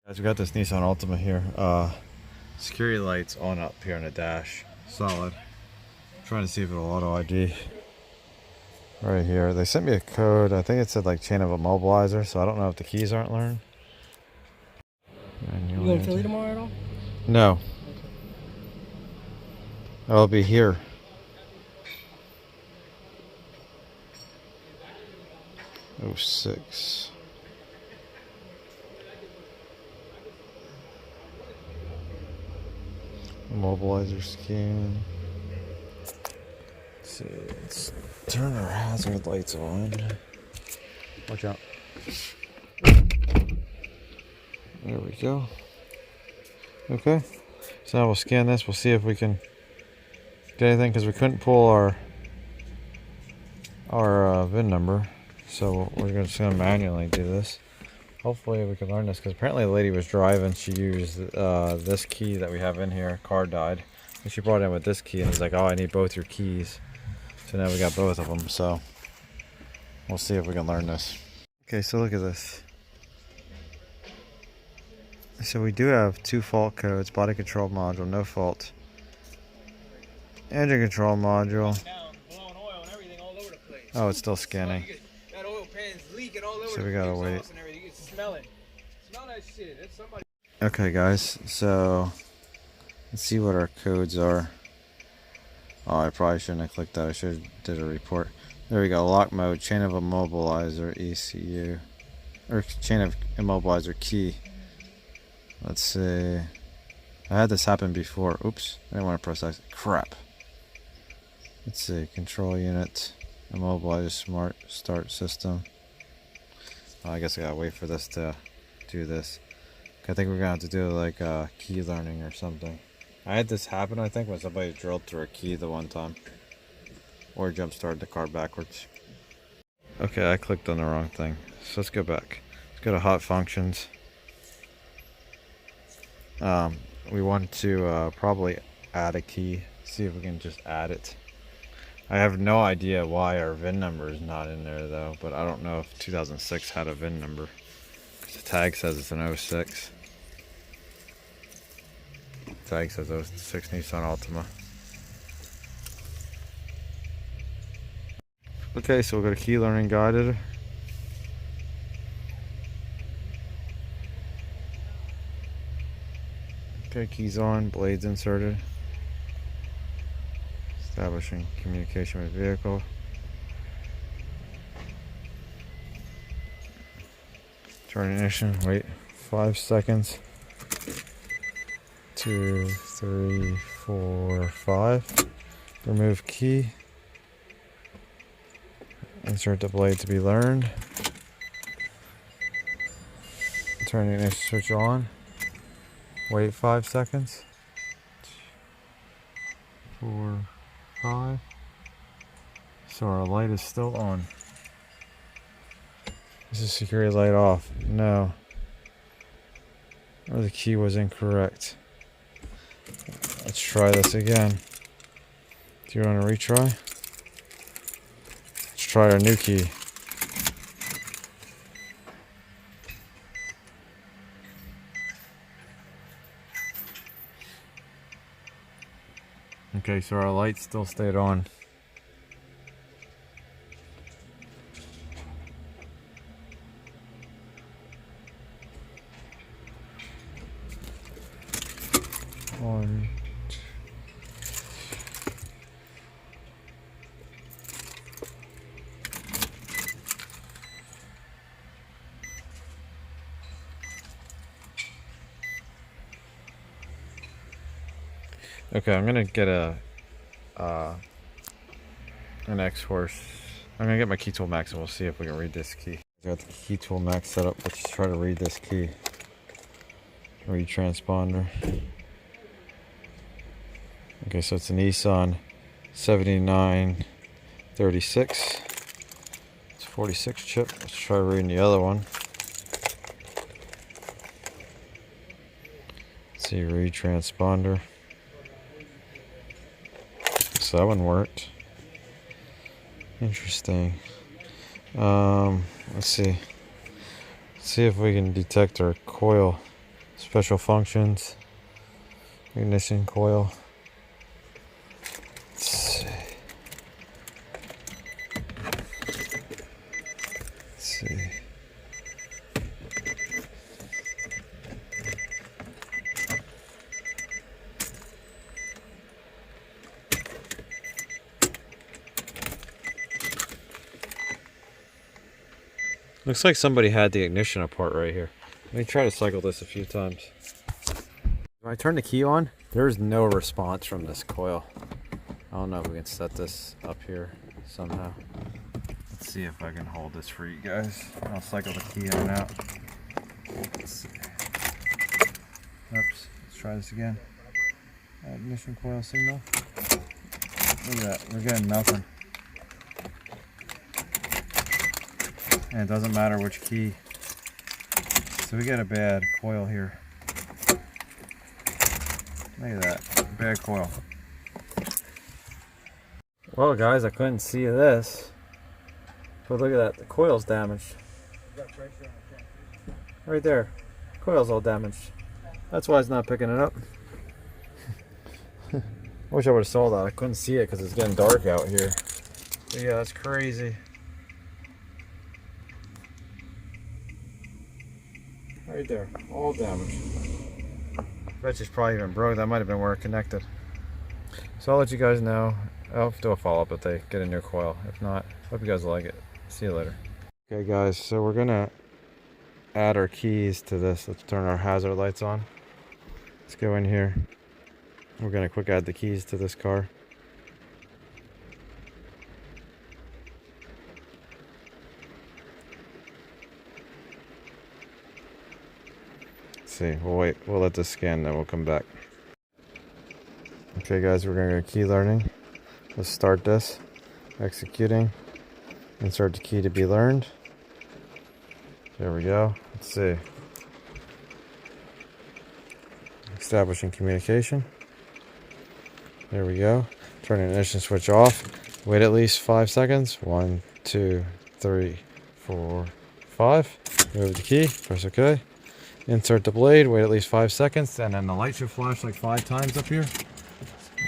Guys, we got this Nissan Altima here. Security lights on up here on the dash. Solid. Trying to see if it'll auto ID. Right here. They sent me a code. I think it said like chain of immobilizer, so I don't know if the keys aren't learned. You going to Philly tomorrow at all? No. I'll be here. Oh, 06. Immobilizer scan. Let's see. Let's turn our hazard lights on. Watch out. There we go. Okay. So now we'll scan this. We'll see if we can get anything because we couldn't pull our VIN number. So we're just gonna manually do this. Hopefully we can learn this because apparently the lady was driving. She used this key that we have in here. Car died, and she brought it in with this key. And he's like, "Oh, I need both your keys." So now we got both of them. So we'll see if we can learn this. Okay, so look at this. So we do have two fault codes: body control module, no fault; engine control module. Oh, it's still scanning. So we gotta wait. Okay guys, so let's see what our codes are. Oh, I probably shouldn't have clicked that. I should have did a report. There we go. Lock mode, chain of immobilizer, ECU, or chain of immobilizer key. Let's see. I had this happen before. Oops, I didn't want to press that. Crap. Let's see. Control unit, immobilizer, smart start system. Oh, I guess I gotta wait for this to do this. I think we're gonna have to do like key learning or something. I had this happen, I think, when somebody drilled through a key the one time, or jump started the car backwards. Okay, I clicked on the wrong thing. So let's go back. Let's go to hot functions. We want to probably add a key. See if we can just add it. I have no idea why our VIN number is not in there though, but I don't know if 2006 had a VIN number. The tag says it's an 06. The tag says 06 Nissan Altima. Okay, so we'll go to key learning guided. Okay, keys on, blades inserted. Establishing communication with vehicle. Turn ignition, wait 5 seconds. 2, 3, 4, 5. Remove key. Insert the blade to be learned. Turn the ignition switch on. Wait 5 seconds. 4, 5. So our light is still on. Is the security light off? No. Or the key was incorrect. Let's try this again. Do you want to retry? Let's try our new key. Okay, so our light still stayed on. One, two. Okay, I'm gonna get an Xhorse. I'm gonna get my key tool max and we'll see if we can read this key. I got the key tool max set up. Let's try to read this key. Read transponder. Okay, so it's a Nissan 7936. It's a 46 chip. Let's try reading the other one. Let's see, read transponder. So that one worked. Interesting. Let's see. Let's see if we can detect our coil. Special functions. Ignition coil. Let's see. Let's see. Looks like somebody had the ignition apart right here. Let me try to cycle this a few times. When I turn the key on, there's no response from this coil. I don't know if we can set this up here somehow. Let's see if I can hold this for you guys. I'll cycle the key in and out. Let's see. Oops, let's try this again. Ignition coil signal. Look at that, we're getting nothing. And it doesn't matter which key. So we got a bad coil here. Look at that, bad coil. Well guys, I couldn't see this. But look at that, the coil's damaged. Right there, coil's all damaged. That's why it's not picking it up. I wish I would have saw that. I couldn't see it because it's getting dark out here. But yeah, that's crazy. Right there, all damaged. Bet it's probably even broke. That might have been where it connected. So I'll let you guys know. I'll do a follow-up if they get a new coil. If not, hope you guys like it. See you later. Okay guys, so we're gonna add our keys to this. Let's turn our hazard lights on. Let's go in here. We're gonna quick add the keys to this car. See, we'll wait, we'll let this scan, then we'll come back. Okay guys, we're gonna go key learning. Let's start this. Executing. Insert the key to be learned. There we go. Let's see. Establishing communication. There we go. Turn the ignition switch off. Wait at least 5 seconds. 1, 2, 3, 4, 5. Move the key. Press OK. Insert the blade, wait at least 5 seconds, and then the light should flash like 5 times up here.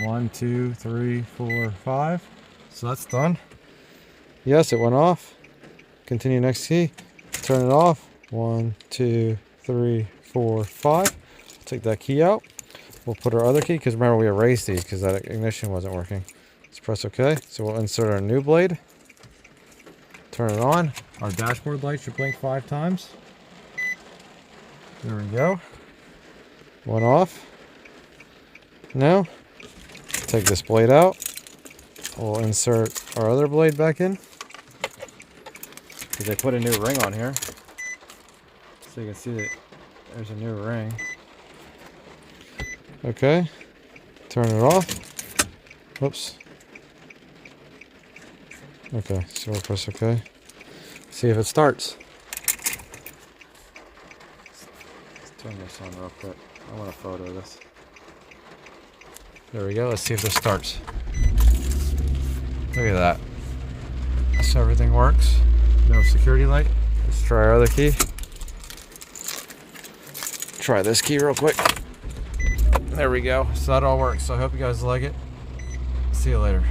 1, 2, 3, 4, 5. So that's done. Yes, it went off. Continue next key. Turn it off. 1, 2, 3, 4, 5. Take that key out. We'll put our other key, because remember we erased these because that ignition wasn't working. Let's press OK. So we'll insert our new blade. Turn it on. Our dashboard light should blink 5 times. There we go. One off. Now, take this blade out. We'll insert our other blade back in. Because they put a new ring on here. So you can see that there's a new ring. Okay. Turn it off. Whoops. Okay, so we'll press OK. See if it starts. Turn this on real quick. I want a photo of this. There we go. Let's see if this starts. Look at that. So everything works. No security light. Let's try our other key. Try this key real quick. There we go. So that all works. So I hope you guys like it. See you later.